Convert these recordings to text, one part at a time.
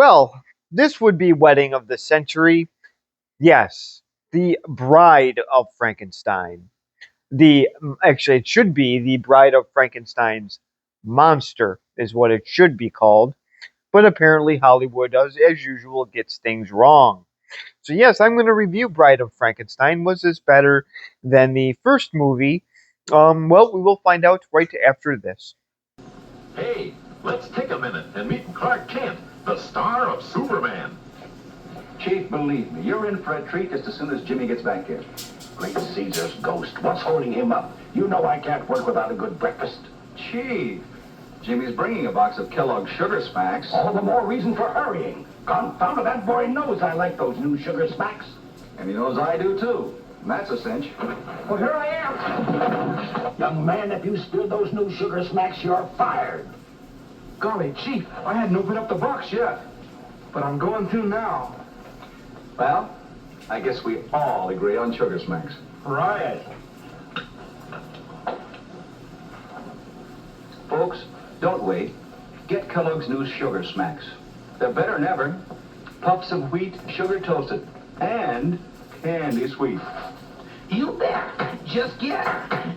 Well, this would be wedding of the century. Yes, the Bride of Frankenstein. The Actually, it should be the Bride of Frankenstein's monster is what it should be called. But apparently Hollywood does, as usual, gets things wrong. So yes, I'm going to review Bride of Frankenstein. Was this better than the first movie? Well, we will find out right after this. Hey, let's take a minute and meet Clark Kent, the star of Superman. Chief, believe me, you're in for a treat just as soon as Jimmy gets back here. Great Caesar's ghost. What's holding him up? You know I can't work without a good breakfast. Chief, Jimmy's bringing a box of Kellogg's Sugar Smacks. All the more reason for hurrying. Confound it, that boy knows I like those new Sugar Smacks. And he knows I do, too. And that's a cinch. Well, here I am. Young man, if you spill those new Sugar Smacks, you're fired. Golly, Chief, I hadn't opened up the box yet. But I'm going to now. Well, I guess we all agree on Sugar Smacks. Right. Folks, don't wait. Get Kellogg's new Sugar Smacks. They're better than ever. Puffs of wheat, sugar toasted, and candy sweet. You bet. Just get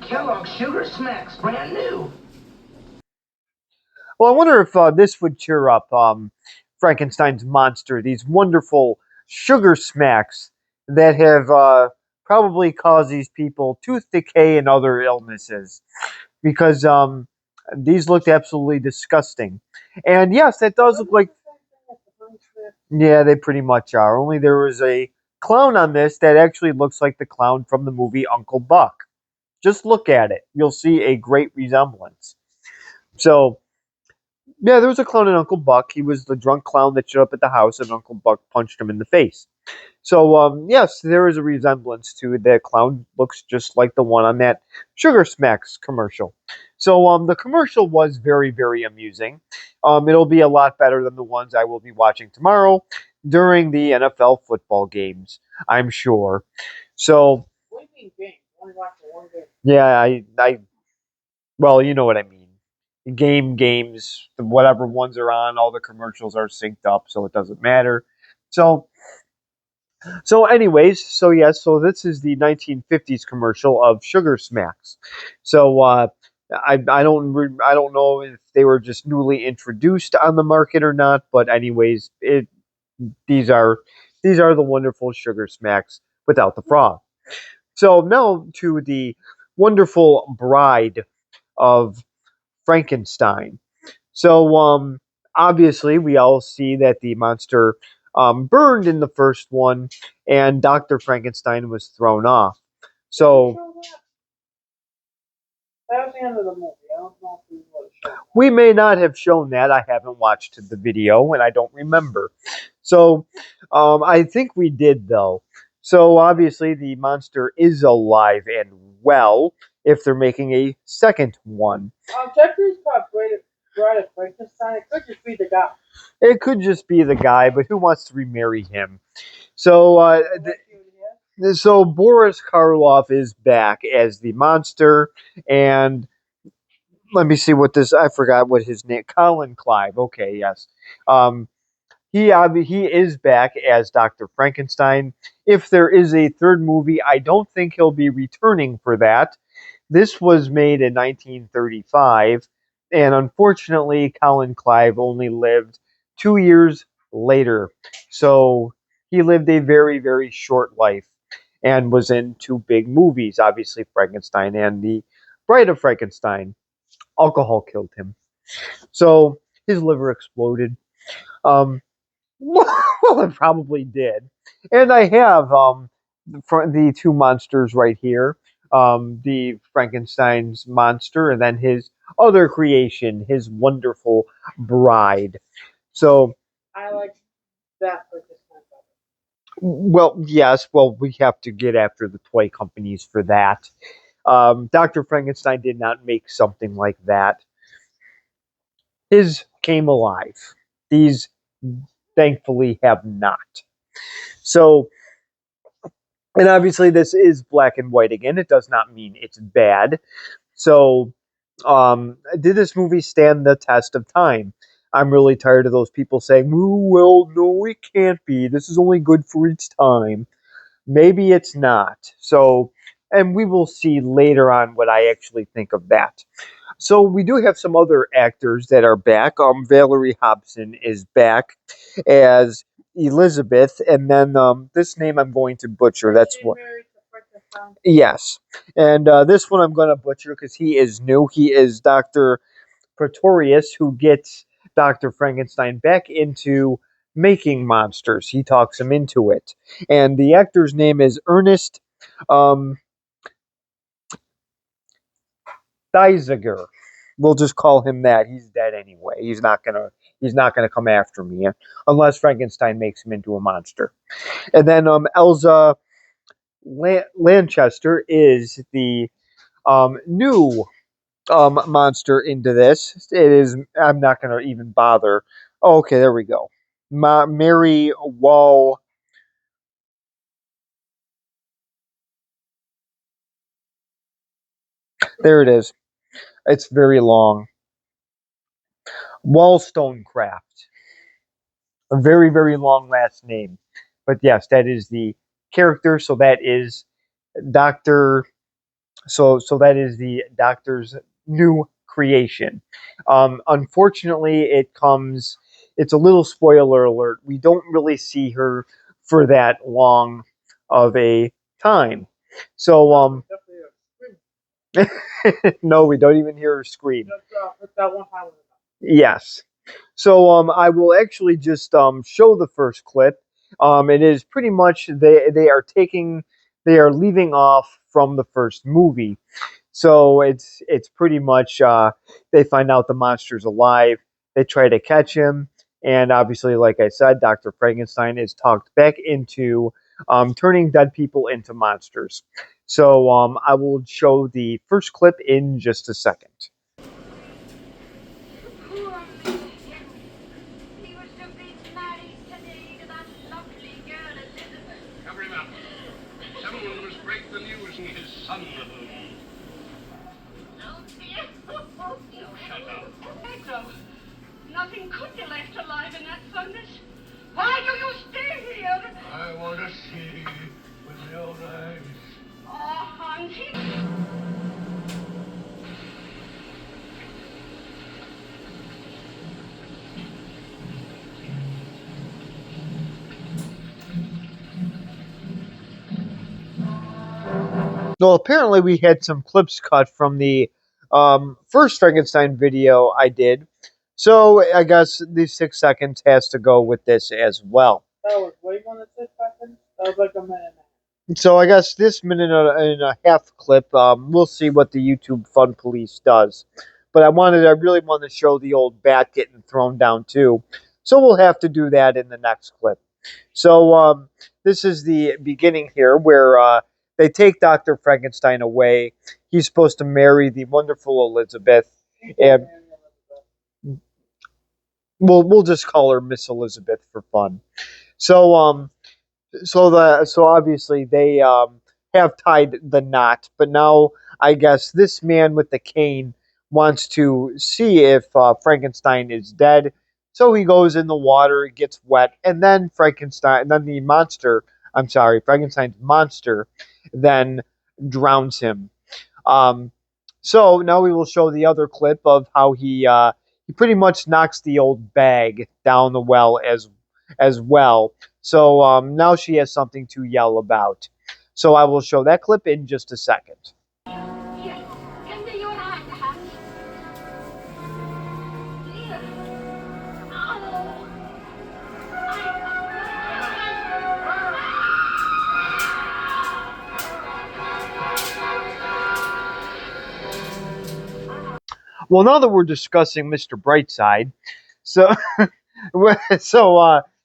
Kellogg's Sugar Smacks, brand new. Well, I wonder if this would cheer up Frankenstein's monster. These wonderful sugar smacks that have probably caused these people tooth decay and other illnesses, because these looked absolutely disgusting. And yes, that does look like. Yeah, they pretty much are. Only there was a clown on this that actually looks like the clown from the movie Uncle Buck. Just look at it. You'll see a great resemblance. So, yeah, there was a clown in Uncle Buck. He was the drunk clown that showed up at the house, and Uncle Buck punched him in the face. So, yes, there is a resemblance to the clown. Looks just like the one on that Sugar Smacks commercial. So, the commercial was very, very amusing. It'll be a lot better than the ones I will be watching tomorrow during the NFL football games, I'm sure. So, What do you mean game? Only watching one game. yeah, well, you know what I mean. Games, whatever ones are on, all the commercials are synced up, so it doesn't matter. So yes, so this is the 1950s commercial of Sugar Smacks. So I don't know if they were just newly introduced on the market or not, but anyways, these are the wonderful Sugar Smacks without the frog. So now to the wonderful Bride of Frankenstein. So obviously we all see that the monster burned in the first one, and Dr. Frankenstein was thrown off. So That was the end of the movie. I don't know if we would have shown we may not have shown that. I haven't watched the video and I don't remember. So I think we did though. So obviously the monster is alive and well if they're making a second one. Jeffrey's called Bride of Frankenstein. It could just be the guy. It could just be the guy, but who wants to remarry him? So so Boris Karloff is back as the monster, and let me see what this. I forgot what his name. Colin Clive. Okay, yes. He is back as Dr. Frankenstein. If there is a third movie, I don't think he'll be returning for that. This was made in 1935, and unfortunately, Colin Clive only lived 2 years later. So he lived a very, very short life and was in two big movies, obviously Frankenstein and the Bride of Frankenstein. Alcohol killed him. So his liver exploded. Well, it probably did. And I have the two monsters right here. The Frankenstein's monster, and then his other creation, his wonderful bride. So, I like that for this one. well, yes, well, we have to get after the toy companies for that. Dr. Frankenstein did not make something like that. His came alive. These, thankfully, have not. So, and obviously, this is black and white again. It does not mean it's bad. So, did this movie stand the test of time? I'm really tired of those people saying, "Ooh, well, no, it can't be. This is only good for its time." Maybe it's not. So, and we will see later on what I actually think of that. So we do have some other actors that are back. Valerie Hobson is back as Elizabeth, and then this name I'm going to butcher. That's what. Yes, and this one I'm going to butcher because he is new. He is Dr. Pretorius, who gets Dr. Frankenstein back into making monsters. He talks him into it, and the actor's name is Ernest um, Theiziger. We'll just call him that. He's dead anyway. He's not gonna come after me unless Frankenstein makes him into a monster. And then Elsa Lanchester is the new monster into this. It is. I'm not gonna even bother. Oh, okay, there we go. Mary Wall. There it is. It's very long. Wollstonecraft. A very, very long last name. But yes, that is the character. So that is Doctor. So that is the Doctor's new creation. Unfortunately, it comes. It's a little spoiler alert. We don't really see her for that long of a time. So no, we don't even hear her scream. That one time. Yes. So I will actually just show the first clip. It is pretty much they are leaving off from the first movie. So it's pretty much they find out the monster's alive. They try to catch him, and obviously, like I said, Dr. Frankenstein is talked back into turning dead people into monsters. So I will show the first clip in just a second. Poor me. He was to be married today to that lovely girl, Elizabeth. Cover him up. Someone must break the news and his son of them. Oh, dear. Oh, Shut up. Pedro, nothing could be left alive in that furnace. Why do you stay here? I want to see with my own eyes. Oh, auntie. Well, apparently we had some clips cut from the first Frankenstein video I did. So I guess the 6 seconds has to go with this as well. That was way more than 6 seconds. That was like a minute. So I guess this minute and a half clip, we'll see what the YouTube Fun Police does. But I really wanted to show the old bat getting thrown down too. So we'll have to do that in the next clip. So this is the beginning here where they take Dr. Frankenstein away. He's supposed to marry the wonderful Elizabeth, and we'll just call her Miss Elizabeth for fun. So so obviously they have tied the knot, but now I guess this man with the cane wants to see if Frankenstein is dead. So he goes in the water, it gets wet, and then Frankenstein's monster, then drowns him. Um, so now we will show the other clip of how he pretty much knocks the old bag down the well as well. So now she has something to yell about. So I will show that clip in just a second. Here, give me your hand, Hans. Here. Oh. Well, now that we're discussing Mr. Brightside, so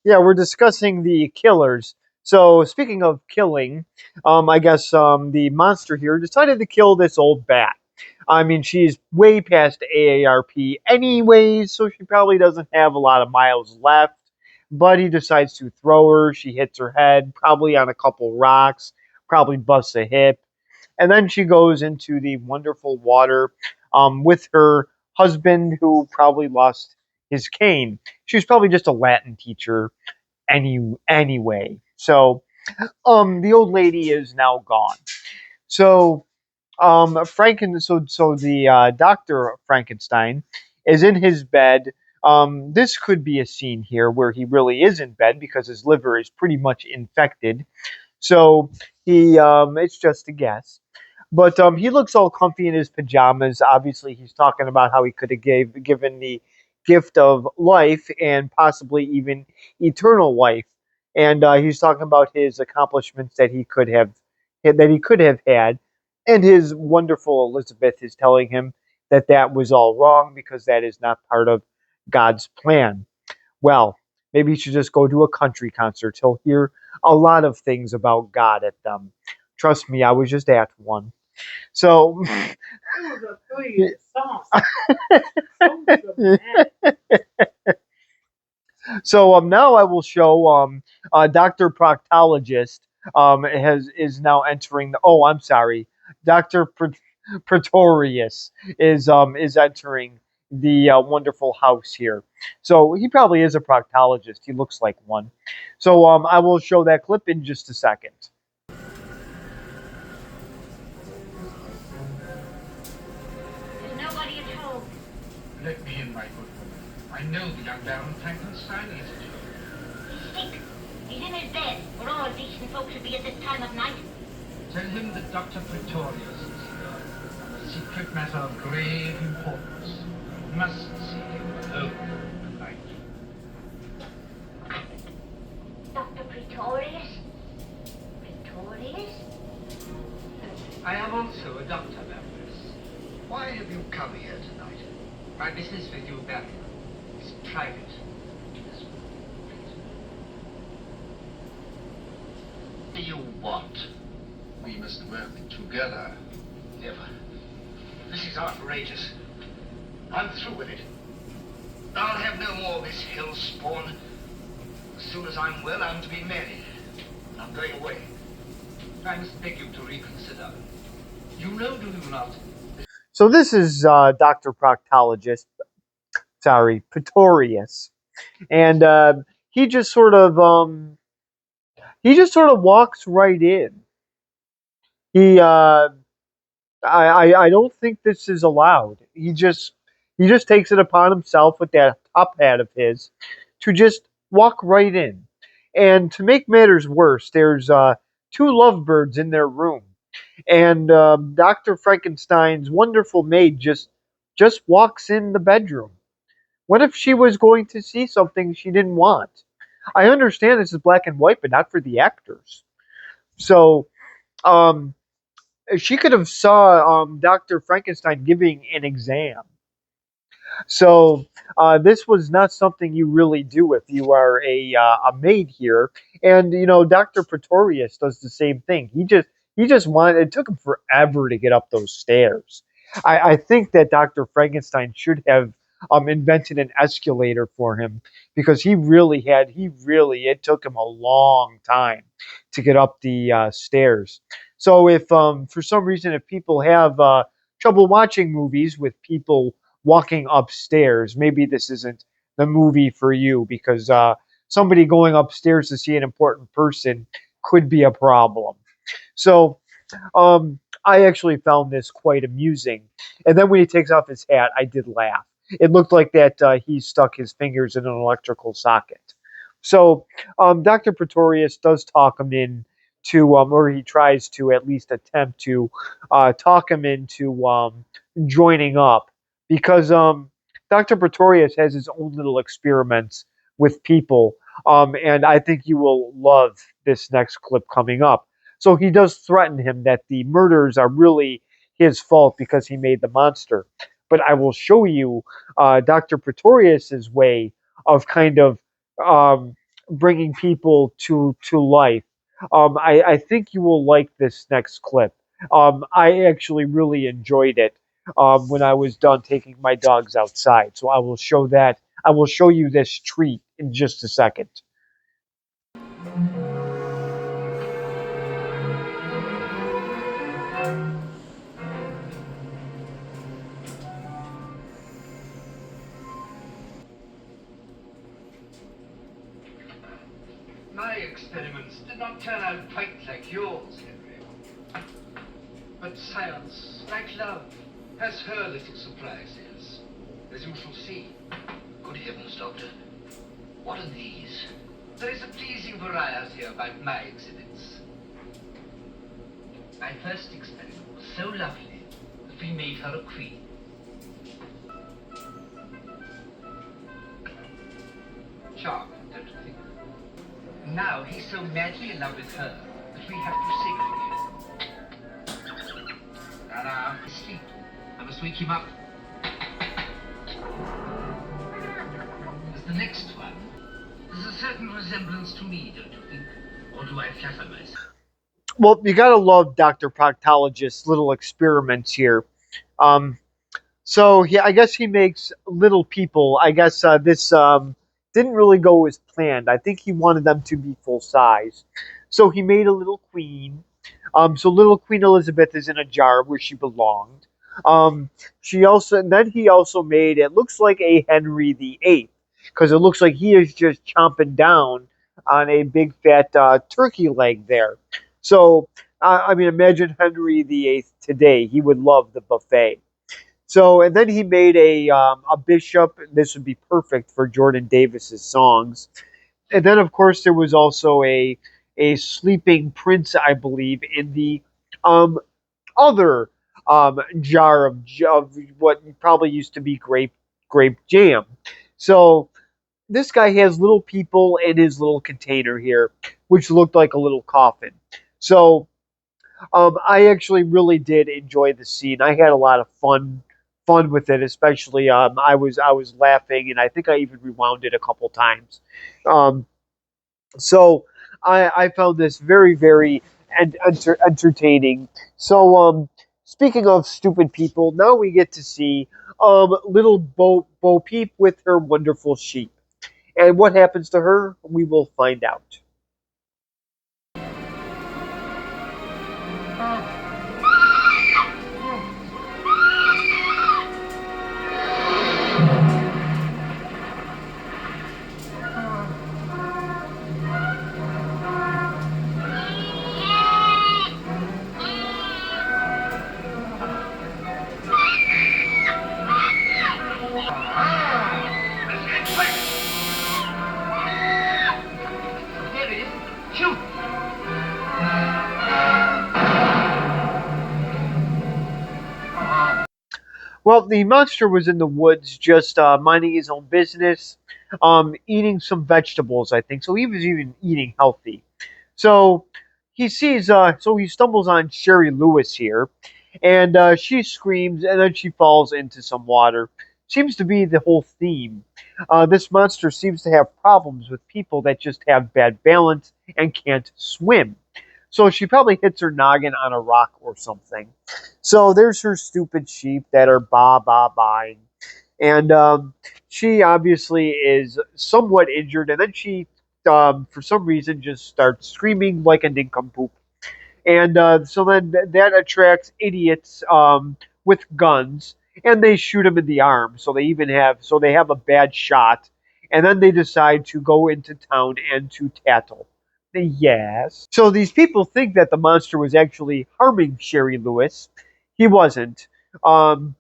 yeah, we're discussing the killers. So speaking of killing, I guess the monster here decided to kill this old bat. I mean, she's way past AARP anyways, so she probably doesn't have a lot of miles left. But he decides to throw her. She hits her head, probably on a couple rocks, probably busts a hip, and then she goes into the wonderful water with her husband, who probably lost his cane. She was probably just a Latin teacher anyway. So the old lady is now gone. So the Dr. Frankenstein is in his bed. This could be a scene here where he really is in bed because his liver is pretty much infected. So it's just a guess. But he looks all comfy in his pajamas. Obviously, he's talking about how he could have given the gift of life and possibly even eternal life. And he's talking about his accomplishments that he could have had. And his wonderful Elizabeth is telling him that that was all wrong because that is not part of God's plan. Well, maybe he should just go to a country concert. He'll hear a lot of things about God at them. Trust me, I was just at one. So, It was a 3 song. So dramatic. so now I will show Dr. Proctologist has is now entering the. Oh, I'm sorry, Dr. Pretorius is entering the wonderful house here. So he probably is a proctologist. He looks like one. So I will show that clip in just a second. There's nobody at home. Let me in, my good woman. I know the young Baron Frankenstein is it? He's sick. He's in his bed, where all decent folks would be at this time of night. Tell him that Dr. Pretorius is here. A secret matter of grave importance. Must see him alone tonight. Dr. Pretorius? Pretorius? I am also a doctor, Baroness. Why have you come here tonight? My business with you, Baron, is private. Yes, what do you want? We must work together. Never. This is outrageous. I'm through with it. I'll have no more of this hell spawn. As soon as I'm well, I'm to be married. I'm going away. I must beg you to reconsider. You know, do you not? So this is Dr. Proctologist. Sorry, Pretorius, and he just sort of walks right in. He I don't think this is allowed. He just takes it upon himself with that top hat of his to just walk right in. And to make matters worse, there's two lovebirds in their room, and Dr. Frankenstein's wonderful maid just walks in the bedroom. What if she was going to see something she didn't want? I understand this is black and white, but not for the actors. So um, she could have saw Dr. Frankenstein giving an exam. So this was not something you really do if you are a maid here. And you know, Dr. Pretorius does the same thing. He just wanted. It took him forever to get up those stairs. I think that Dr. Frankenstein should have invented an escalator for him because it took him a long time to get up the stairs. So if for some reason if people have trouble watching movies with people walking upstairs. Maybe this isn't the movie for you because somebody going upstairs to see an important person could be a problem. So I actually found this quite amusing. And then when he takes off his hat, I did laugh. It looked like that he stuck his fingers in an electrical socket. So Dr. Pretorius does talk him in to, or he tries to at least attempt to talk him into joining up because Dr. Pretorius has his own little experiments with people, and I think you will love this next clip coming up. So he does threaten him that the murders are really his fault because he made the monster. But I will show you Dr. Pretorius's way of kind of um, bringing people to life. I think you will like this next clip. I actually really enjoyed it when I was done taking my dogs outside. So I will show that. I will show you this treat in just a second. did not turn out quite like yours, Henry. But science, like love, has her little surprises, as you shall see. Good heavens, Doctor. What are these? There is a pleasing variety about my exhibits. My first experiment was so lovely that we made her a queen. Charming, don't you think? Now he's so madly in love with her that we have to segregate. Ta-da! He's asleep. I must wake him up. As the next one, there's a certain resemblance to me, don't you think? Or do I flatter myself? Well, you gotta love Dr. Proctologist's little experiments here. Um, so yeah, I guess he makes little people. I guess this didn't really go as planned. I think he wanted them to be full size. So he made a little queen. So little Queen Elizabeth is in a jar where she belonged. She also, and then he also made, it looks like a Henry VIII, because it looks like he is just chomping down on a big fat turkey leg there. So I mean, imagine Henry VIII today. He would love the buffet. So, and then he made a bishop. This would be perfect for Jordan Davis's songs. And then, of course, there was also a sleeping prince, I believe, in the um, other jar of what probably used to be grape jam. So this guy has little people in his little container here, which looked like a little coffin. So I actually really did enjoy the scene. I had a lot of fun with it, especially I was laughing, and I think I even rewound it a couple times. Um, so I found this very, very entertaining. So speaking of stupid people, now we get to see little Bo Peep with her wonderful sheep. And what happens to her, we will find out. There it is. Shoot! Well, the monster was in the woods, just minding his own business, eating some vegetables, I think. So he was even eating healthy. So so he stumbles on Sherry Lewis here, and she screams, and then she falls into some water. Seems to be the whole theme. This monster seems to have problems with people that just have bad balance and can't swim. So she probably hits her noggin on a rock or something. So there's her stupid sheep that are ba. And she obviously is somewhat injured, and then she, for some reason, just starts screaming like a nincompoop. And so then that attracts idiots with guns, and they shoot him in the arm. So they have a bad shot, and then they decide to go into town and to tattle. Yes. So these people think that the monster was actually harming Sherry Lewis. He wasn't. Um,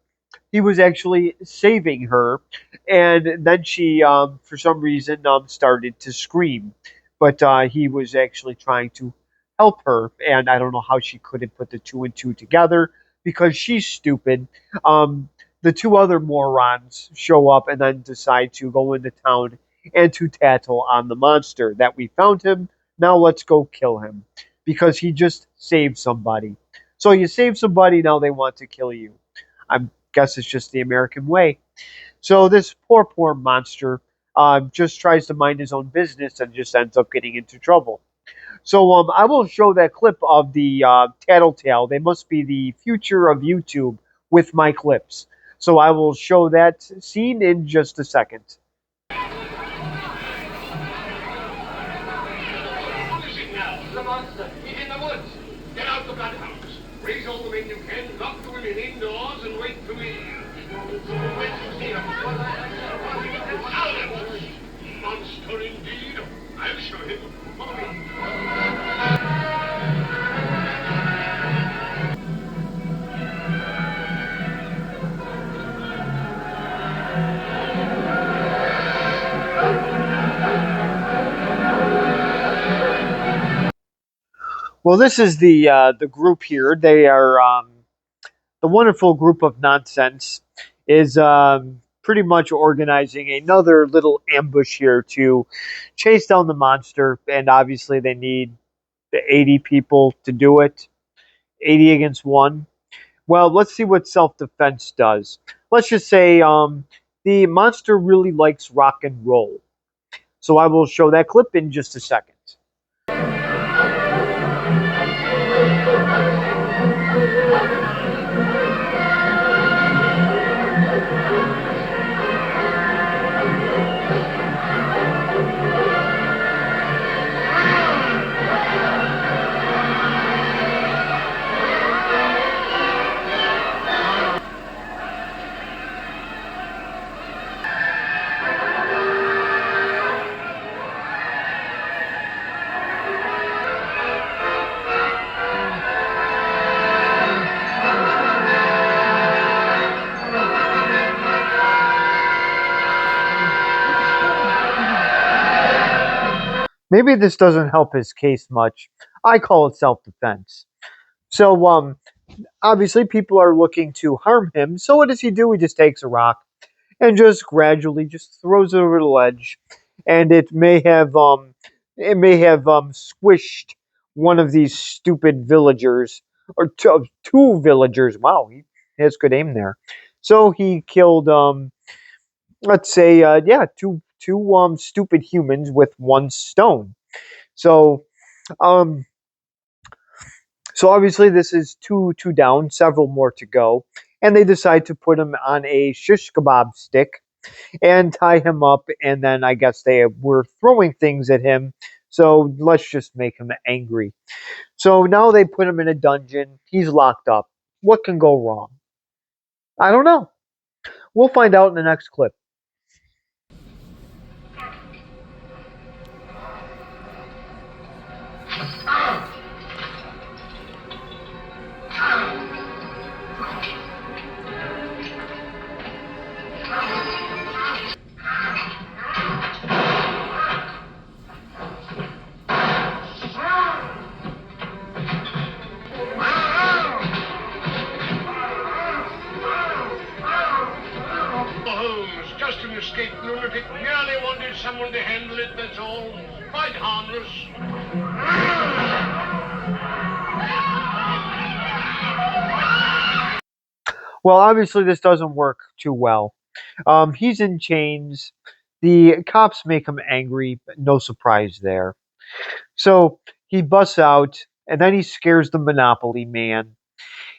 he was actually saving her, and then she, for some reason, started to scream. But he was actually trying to help her, and I don't know how she couldn't put the two and two together because she's stupid. Um, the two other morons show up and then decide to go into town and to tattle on the monster that we found him. Now let's go kill him because he just saved somebody. So you save somebody, now they want to kill you. I guess it's just the American way. So this poor monster just tries to mind his own business and just ends up getting into trouble. So I will show that clip of the Tattletale. They must be the future of YouTube with my clips. So I will show that scene in just a second. The monster. He's in the woods. Get out the bloodhounds. Raise all the men you can. Lock the women indoors and wait for me. Monster indeed. I'll show him. Follow me. Well, this is the group here. They are the wonderful group of nonsense is pretty much organizing another little ambush here to chase down the monster, and obviously they need the 80 people to do it. 80 against one. Well, let's see what self-defense does. Let's just say the monster really likes rock and roll. So I will show that clip in just a second. Maybe this doesn't help his case much. I call it self-defense. So obviously people are looking to harm him. So what does he do? He just takes a rock and just gradually just throws it over the ledge, and it may have squished one of these stupid villagers or two villagers. Wow, he has good aim there. So he killed let's say yeah, two stupid humans with one stone. So um so obviously this is two down, several more to go, and they decide to put him on a shish kebab stick and tie him up, and then I guess they were throwing things at him. So let's just make him angry. So now they put him in a dungeon. He's locked up. What can go wrong? I don't know. We'll find out in the next clip. Holmes, just an escaped lunatic. Merely wanted someone to handle it, that's all. Quite harmless. Well, obviously this doesn't work too well. He's in chains. The cops make him angry. No surprise there. So he busts out, and then he scares the Monopoly man,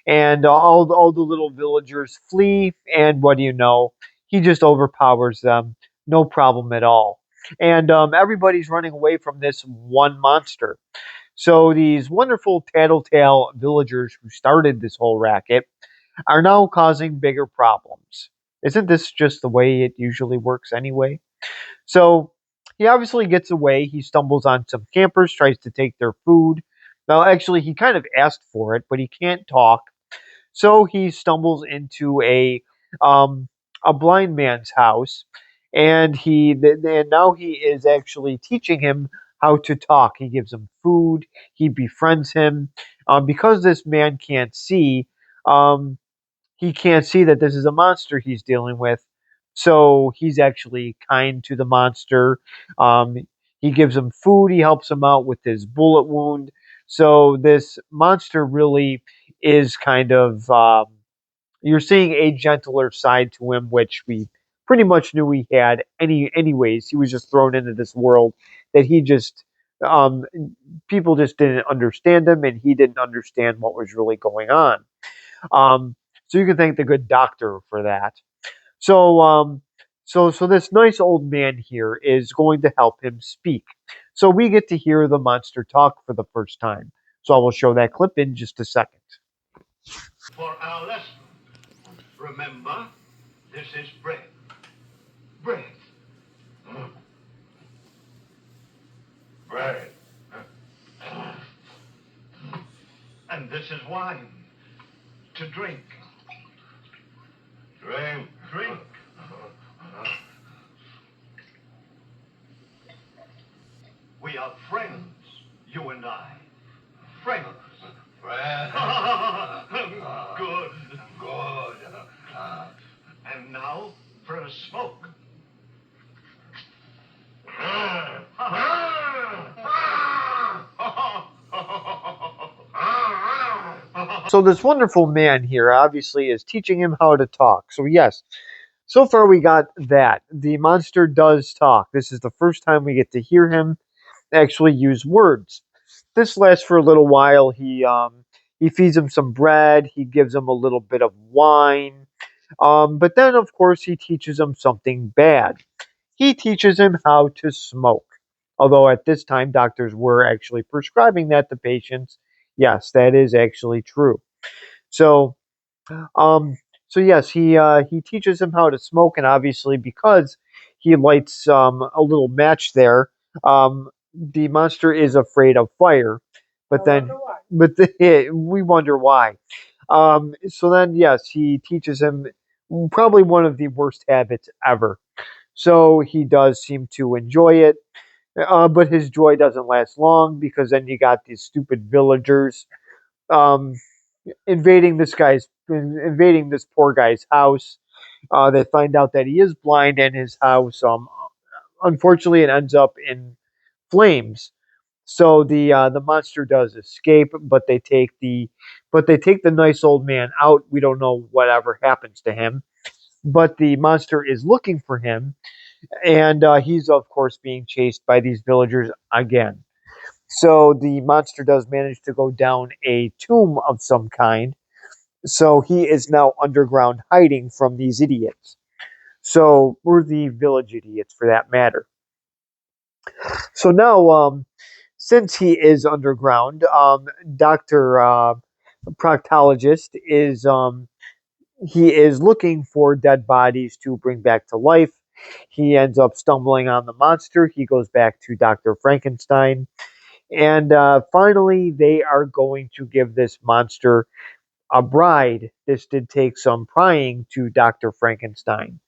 and all the little villagers flee. And what do you know? He just overpowers them. No problem at all. And everybody's running away from this one monster. So these wonderful tattletale villagers who started this whole racket are now causing bigger problems. Isn't this just the way it usually works anyway? So he obviously gets away. He stumbles on some campers, tries to take their food. Now, actually, he kind of asked for it, but he can't talk. So he stumbles into um, a blind man's house, and and now he is actually teaching him how to talk. He gives him food. He befriends him because this man can't see. Um, he can't see that this is a monster he's dealing with. So he's actually kind to the monster. Um, he gives him food. He helps him out with his bullet wound. So this monster really is kind of you're seeing a gentler side to him, which we pretty much knew he had. Anyways, he was just thrown into this world that he just um, people just didn't understand him, and he didn't understand what was really going on. Um, so you can thank the good doctor for that. So so this nice old man here is going to help him speak. So we get to hear the monster talk for the first time. So I will show that clip in just a second. For our lesson, remember, this is bread. Bread. Bread. And this is wine. To drink. Drink. Drink. We are friends, you and I. Frank. Good. Good. And now for a smoke. So this wonderful man here obviously is teaching him how to talk. So yes, so far we got that. The monster does talk. This is the first time we get to hear him actually use words. This lasts for a little while. He feeds him some bread. He gives him a little bit of wine. But then, of course, he teaches him something bad. He teaches him how to smoke. Although at this time, doctors were actually prescribing that to patients. Yes, that is actually true. So, um, so yes, he teaches him how to smoke, and obviously because he lights a little match there, the monster is afraid of fire. But then, we wonder why. So then, yes, he teaches him probably one of the worst habits ever. So he does seem to enjoy it, but his joy doesn't last long because then you got these stupid villagers um, invading this poor guy's house. They find out that he is blind, and his house, unfortunately, it ends up in flames. So the monster does escape, but they take the nice old man out. We don't know whatever happens to him, but the monster is looking for him, and he's of course being chased by these villagers again. So the monster does manage to go down a tomb of some kind. So he is now underground hiding from these idiots. So we're the village idiots for that matter. So now, since he is underground, Doctor Proctologist is looking for dead bodies to bring back to life. He ends up stumbling on the monster. He goes back to Dr. Frankenstein. And finally, they are going to give this monster a bride. This did take some prying to Dr. Frankenstein.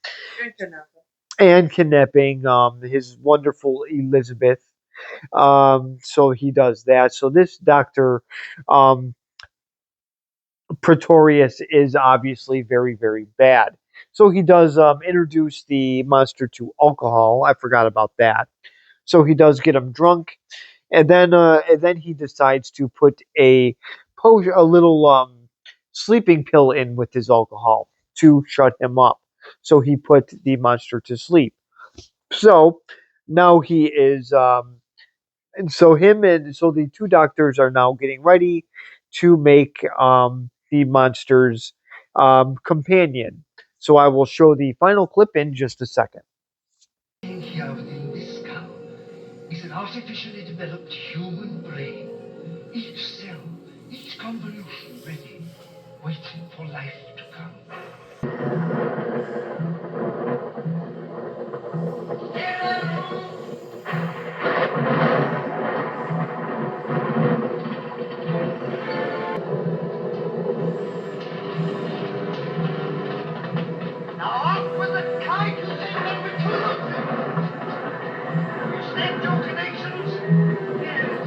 And kidnapping his wonderful Elizabeth. So he does that. So this Dr. Um, Pretorius is obviously very, very bad. So he does introduce the monster to alcohol. I forgot about that. So he does get him drunk, and then he decides to put a little sleeping pill in with his alcohol to shut him up. So he put the monster to sleep. So now he is and so him and so the two doctors are now getting ready to make the monster's companion. So I will show the final clip in just a second. Here within this skull is an artificially developed human brain. Each cell, each convolution ready, waiting for life to come. Now off with the kite and number two. You snapped your connections? Yes.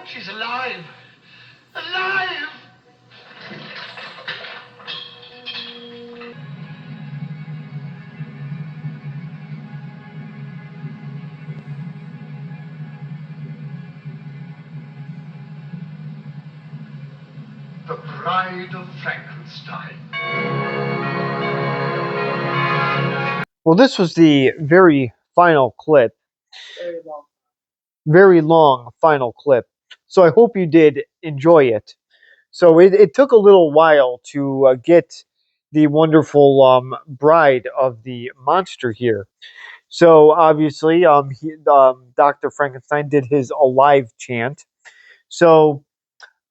She's alive! Alive! The Bride of Frankenstein. Well, this was the very final clip, very long final clip. So I hope you did enjoy it. So it took a little while to get the wonderful bride of the monster here. So obviously, Dr. Frankenstein did his alive chant. So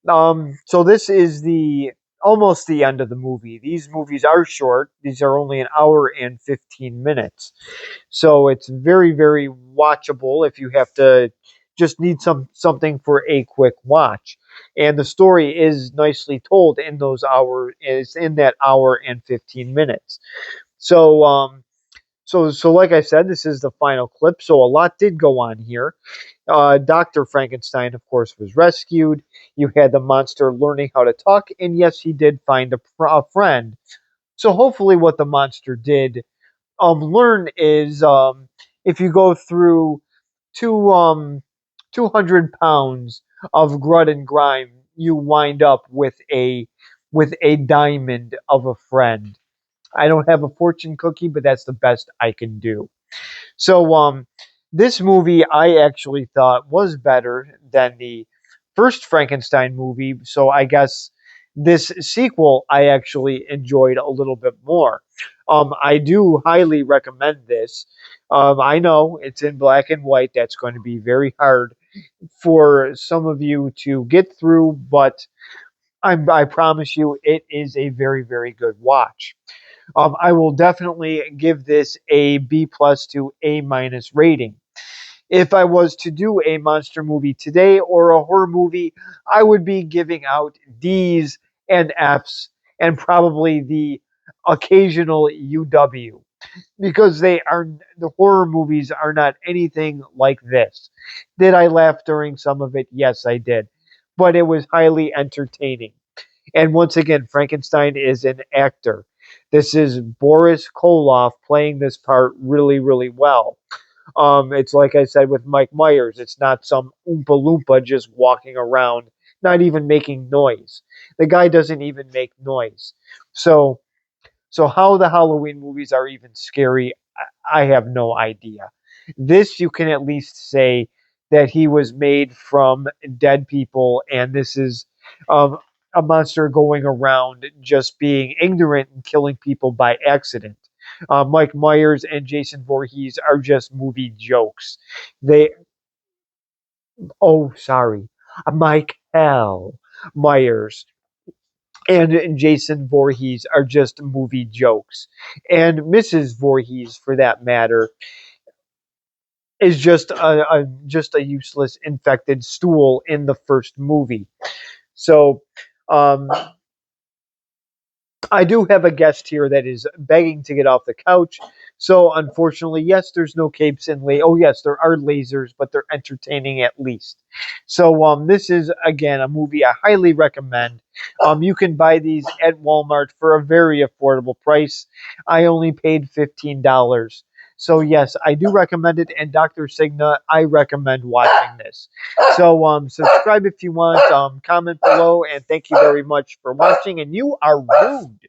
so this is the almost the end of the movie. These movies are short. These are only an hour and 15 minutes. So it's very, very watchable if you have to just need something for a quick watch. And the story is nicely told in those hours is in that hour and 15 minutes. So so like I said, this is the final clip. So a lot did go on here. Dr. Frankenstein, of course, was rescued. You had the monster learning how to talk, and yes, he did find a friend. So hopefully, what the monster did learn is if you go through two 200 pounds of grud and grime, you wind up with a diamond of a friend. I don't have a fortune cookie, but that's the best I can do. So this movie I actually thought was better than the first Frankenstein movie. So I guess this sequel I actually enjoyed a little bit more. I do highly recommend this. I know it's in black and white. That's going to be very hard for some of you to get through, but I promise you it is a very, very good watch. I will definitely give this a B plus to A minus rating. If I was to do a monster movie today or a horror movie, I would be giving out D's and F's and probably the occasional UW because the horror movies are not anything like this. Did I laugh during some of it? Yes, I did. But it was highly entertaining. And once again, Frankenstein is an actor. This is Boris Koloff playing this part really, really well. It's like I said with Mike Myers. It's not some Oompa Loompa just walking around, not even making noise. The guy doesn't even make noise. So, so how the Halloween movies are even scary, I have no idea. This you can at least say that he was made from dead people, and this is um, a monster going around just being ignorant and killing people by accident. Mike Myers and Jason Voorhees are just movie jokes. They, oh, sorry, Mike L. Myers and Jason Voorhees are just movie jokes, and Mrs. Voorhees, for that matter, is just a useless infected stool in the first movie. So, um, I do have a guest here that is begging to get off the couch. So, unfortunately, yes, there's no capes and oh, yes, there are lasers, but they're entertaining at least. So, this is again a movie I highly recommend. You can buy these at Walmart for a very affordable price. I only paid $15. So, yes, I do recommend it. And Dr. Signa, I recommend watching this. So, subscribe if you want, comment below, and thank you very much for watching. And you are rude.